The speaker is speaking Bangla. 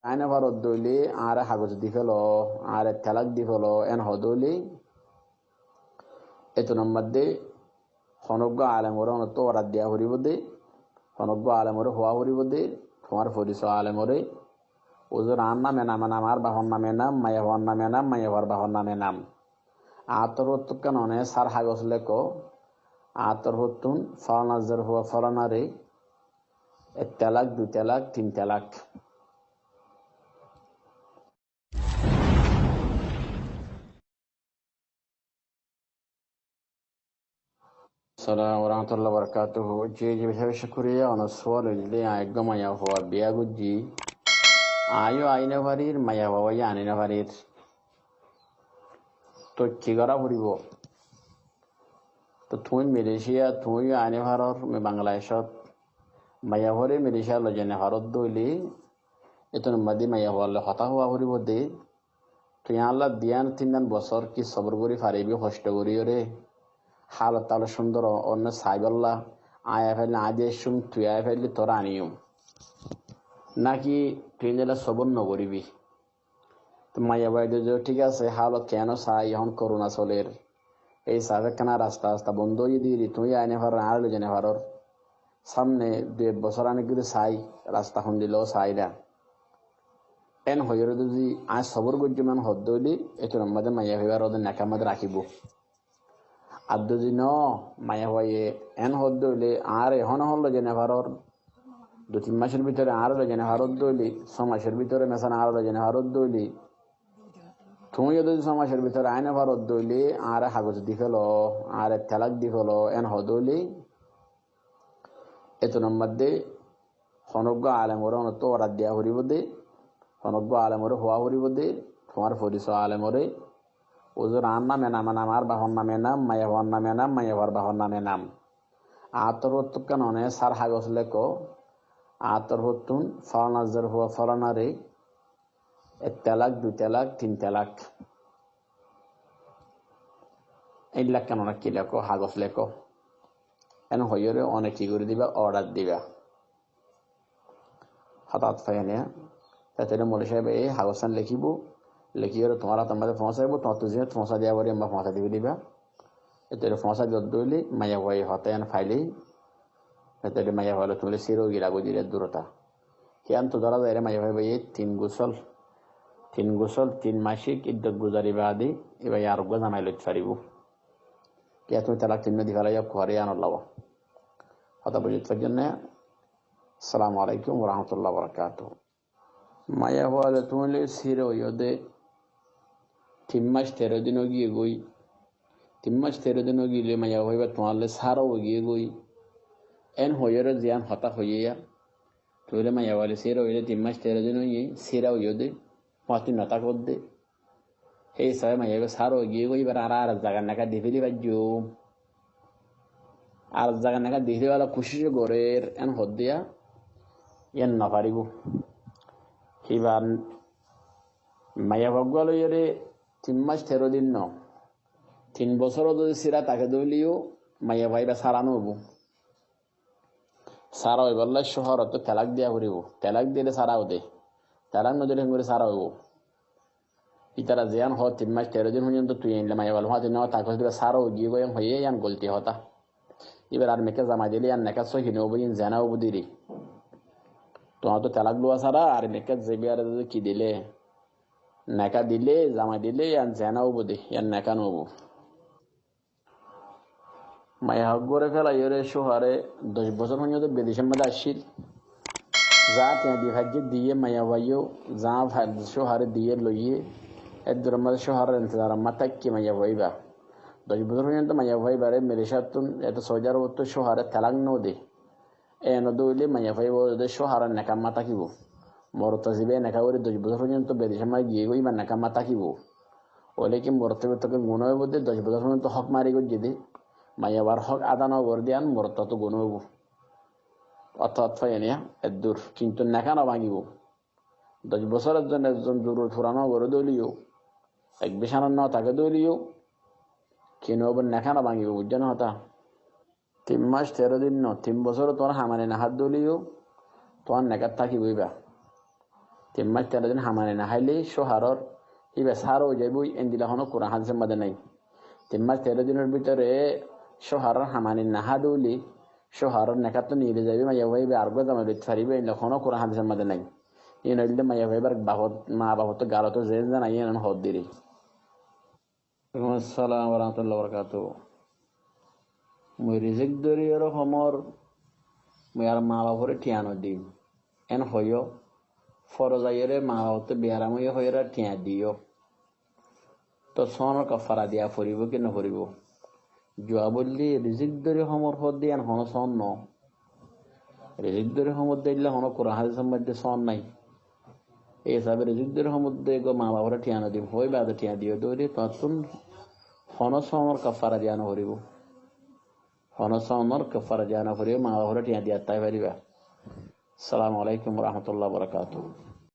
আইনে ভারত দইলে আর কাগজ দি ফেল আর তেলাক দি ফেল এন হদইলে এত নম্বর দে হনজ্ঞ আলেমরে অনত অরাত দিয়া হরিব দে হনজ্ঞ আলেমরে হওয়া হরিব দে তোমার পরিচয় আলেমরে ওজোর আন নামে নাম আমার বাহন নামে নাম মায়া হওয়ার নামে নাম মায়া হওয়ার বাহন নামে নাম আতর হত্তুকান অনে সার হাগজ লেখ আতর হত্তুন ফলানাজের হওয়া ফলানারে এক তেলাক দুই তেলাক তিন তেলাক। السلام ورحمة الله وبركاته. جي بحب شكريا ونصور اللي عيقا ما يهوى بياغو جي আয়ো আইনে ভারির মায়া বাবা আনি না ভারির তো কি করা ফুরিব তো তুই মালয়েশিয়া তুই আইনে ভারর বাংলাদেশত মায়া ভরে মালয়েশিয়া লজেনে ভারত দইলি এতন মাদি মায়া হওয়ালে হতা হওয়া ফুরিব দে তুই আল্লাহ দিয়ান 3 বছর কি সবর করি ফারিবি কষ্ট করি রে হালত তাহলে সুন্দর অন্য সাইবাল্লাহ আয়া ফেললে আদে শুন তুই আয়া ফেললি তোরা আনিও নাকি তুই যেটা সবর নকরিবি তো মাইয়া বাইদের যে ঠিক আছে হালত কেন চাই এখন করোনা চলের এই সাফে কেনা রাস্তা রাস্তা বন্ধ হয়ে দিয়ে তুই আইনে ভারর আর জেনে ভারর সামনে 2 বছর আনে কিন্তু চাই রাস্তা খন দিলেও চাই না এন হয়ে যদি আজ সবর গজ্যমান হদ দইলি এত আমাদের মাইয়া হইবার ওদের নাকামাদ রাখিব আর যদি ন মায়া হয়ে এন হদ দইলে আর এখন হল জেনে ভারর 2-3 মাসের ভিতরে আর জেনে ভারত দইলি 6 মাসের ভিতরে মেশান আর জেনে ভারত দইলি তুমি যদি 6 মাসের ভিতরে আইনে ভারত দইলি আর কাগজ দি ফেল আর তেলাক দি ফেল এন হদইলি এত নম্বর দে হনজ্ঞ আলেমরে অনত অরাত দিয়া হরিব দে হনজ্ঞ আলেমরে হওয়া হরিব দে তোমার পরিচয় আলেমরে ওজোর আন নামে নাম আমার বাহন নামে নাম মায়া হওয়ার নামে নাম মায়া হওয়ার বাহন নামে নাম আতর হত্তুকান অনে সার হাগজ লেখ আতর হত্তুন ফলানাজের হওয়া ফলানারে এক তেলাক দুই তেলাক তিন তেলাক এই লাখ কেন অনেক কি লেখো হাগজ লেখো এন হইরে অনেক কি করে দিবা অর্ডার দিবা হঠাৎ ফাইনে তাতে মলে সাহেব এই হাগজান লিখিব লিখিয়ে তোমার হাত আমাদের পৌঁছাইব তোমার তুঝে পৌঁছা দিয়া বলি আমরা পৌঁছা দিবি দিবা এতে পৌঁছা যত দইলি মায়া হয়ে হতে এন ফাইলি এতে মায়া হলে তুমি সিরো গিরা বুঝিলে দূরতা হিয়ান তো ধরা যায় মায়া ভাই এই 3 গোসল 3 মাসিক ইদ্যত গুজারি বাদি এবার আরোগ্য জামাই লইতে পারিব কে তুমি তালাক 3 দি ফেলাই ঘরে আনলাম কথা বুঝির জন্য। আসসালামু আলাইকুম ওয়া রাহমাতুল্লাহি ওয়া বারাকাতুহু। মায়া হলে তুমি সিরো ইয়দে 3 মাস 13 দিন গিয়ে গই 3 মাস 13 দিন গিয়ে মায়া হইবা তোমার সারও গিয়ে গই এন হইরে জিয়ান হতা হইয়া তুইলে মায়া হলে সিরো হইলে 3 মাস 13 দিন হইয়ে সিরা হইয়দে 5 দিন নতা কর দে এই সবাই মায়া সারও গিয়ে গই এবার আর জায়গা নাকা দিফেলি বাজ্যো আর জায়গা নাকা দিফেলি খুশি গরের এন হদ দিয়া এন না পারিব এবার মায়া ভগবান লইরে 3 মাস 13 দিন 3 বছরও যদি সিরা তাকে দইলিও মাইয়া ভাইবা সারানো হবো সারা হয়ে বললে শহর তো তেলাক দিয়া করিব তেলাক দিলে সারাও দে তেলাক নদিলে করে সারা হইব ইতারা জিয়ান হ 3 মাস 13 দিন পর্যন্ত তুই এনলে মাইয়া বল হাতে নেওয়া তাকে দিলে সারাও গিয়ে গিয়ে হয়ে ইয়ান গলতি হতা এবার আর মেকে জামাই দিলে ইয়ান নেকা সহি নেব ইন জানাও বুদিরি তোমার তো তেলাক লোয়া সারা আর মেকে জেবি আর কি দিলে নেকা দিলে জামাই দিলে ইয়ান জানাও বুদি ইয়ান নেকা নবো মায়া হক গড়ে ফেলা ইরে শহরে 10 বছর পর্যন্ত বিদেশের মধ্যে আসছিল যা দিয়ে ভাগ্যে দিয়ে মায়া ভাইও যা শহরে দিয়ে লইয়ে এর মধ্যে শহরের ইন্তজার মাতাক্কি মায়া ভাইবা 10 বছর পর্যন্ত মায়া ভাইবারে মেলেশাতুন এত সৌদি আরব তো শহরে তেলাক নদে এ নদইলে মায়া ভাইব শহরের নেকাম্মা থাকিব মরতাজিবে নেকা করে 10 বছর পর্যন্ত বিদেশের মধ্যে গিয়ে গই বা নেকাম্মা থাকিব ওলে কি মরতবে তোকে গুণ হইব 10 বছর পর্যন্ত হক মারি গই যদি মায়াবার হক আদানো করে দিয়ান মরতা তো গুণ হইব অর্থাৎ ফাইনিয়া এদূর কিন্তু নেকানো ভাঙিব 10 বছরের জন্য একজন জরুর ফুরানো করে দলিও এক বিশানো ন তাকে দলিও কিনো নেকানো ভাঙিব বুঝছেন হতা 3 মাস 13 দিন 3 বছর তোমার হামানে না হাত দলিও তোমার নেকাত থাকিবই বা তিম্মাস 13 দিন হামানে না হাইলে সোহারর ইবে সার হয়ে যাইব এন্দিলা হনো কোরআন হাদিসের মধ্যে নাই। 3 মাস 13 দিনের ভিতরে সোহারর হামানি না হাদুলি সোহারর নেকাত নিয়ে যাবে মাইয়া ভাইবে আরগো জামা দিতে পারিবে এখনো কোরআন হাদিসের মধ্যে নাই। এই নইলে মাইয়া ভাইবার বাহত মা বাহত গালত জেন জানাই এন হদ দিরি। আসসালামু আলাইকুম ওয়া রাহমাতুল্লাহি ওয়া বারাকাতুহু। মুই রিজিক দরিয়র সমর মুই আর মা বাপরে ঠিয়ানো দিম এন হইও ফরজাইরে মা বাপতে বেয়ারামই হইরা ঠিয়া দিও তো সনের কফারা দিয়া ফুরিব কি নফরিব? জুয়া বললি রিজিক দরি সমর হদ দিয়ে হন সন ন রিজিক দরি সমর দিলে হন কোরআন হাদিসের মধ্যে সন নাই। এই হিসাবে রিজিক দরি সমর দিয়ে মা বাপরে ঠিয়ানো দিম হই বাদে ঠিয়া দিও দৌড়ি তখন হন সনের কফারা দিয়া নফরিব। হনসনর কফারা দিয়া নফরিব মা বাপরে ঠিয়া দিয়া তাই পারিবা। আসসালামু আলাইকুম ওয়া রাহমাতুল্লাহি ওয়া বারাকাতুহু।